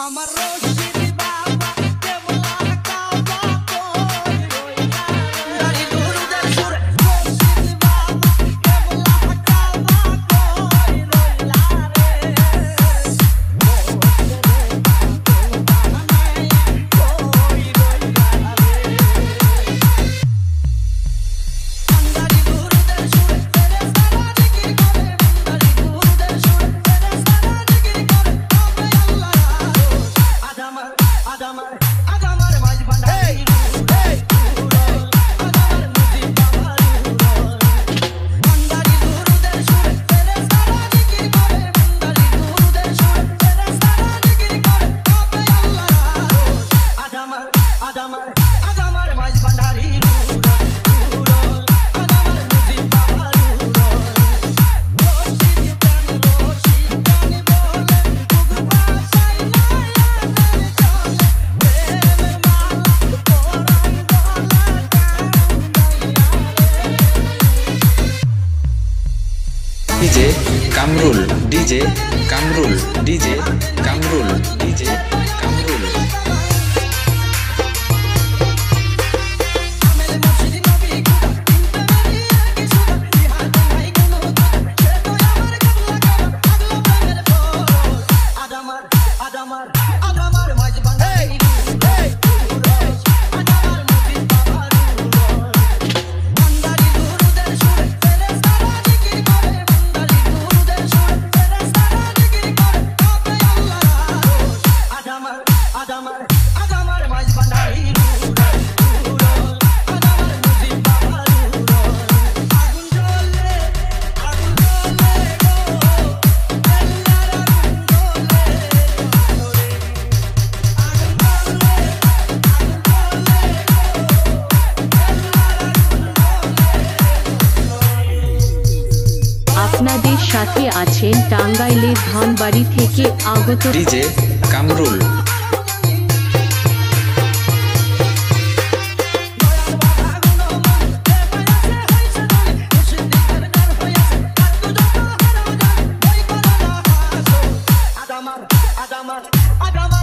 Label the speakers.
Speaker 1: আমার রশিদ বাবা কেবলা কাবা কই রইলা দাড়ি দুরুদের সুরে রশিদ বাবা কেবলা কাবা কই রইলা রে কই রইলা রে দাড়ি দুরুদের সুরে তেরে সারা জিকির করে দাড়ি দুরুদের সুরে তেরে সারা জিকির করে তবে আল্লাহ আদামার আদামার আদামার মাঝ ভান্ডারি আদামার মুজিব বাবার ভান্ডারি দুরুদের সুরে তেরে সারা জিকির করে ভান্ডারি দুরুদের সুরে তেরে সারা জিকির করে তবে আল্লাহ আদামার আদামার আদামার মাঝ ভান্ডারি আদামার মুজিব বাবার রশিদ গান বলে বুক ভাষায়
Speaker 2: DJ Kamrul DJ Kamrul DJ Kamrul DJ Kamrul
Speaker 1: আমেল মুর্শিদ নবী খুদা ইনতে মেরি কি সুদা জিহাদ নাই কোনো দুদা সে তো আমার কাবলা কাবা আগলো প্রেমের ফোর আদামার আদামার আদামার মাঝ ভান্ডারি আদামার মুজিব বাবার ভান্ডারি দুরুদের সুরে তেরে সারা জিকির করে ভান্ডারি দুরুদের সুরে তেরে সারা জিকির করে তবে আল্লাহ আদামার আদামার আদামার মাঝ ভান্ডারি আদামার মুজিব বাবার আগুন জ্বলে গো এল্লার আগুন জ্বলে
Speaker 3: আপনাদের সাথে আছেন টাঙ্গাইলের ধনবাড়ি থেকে আগত
Speaker 2: ডিজে কামরুল
Speaker 1: আদামার আদামার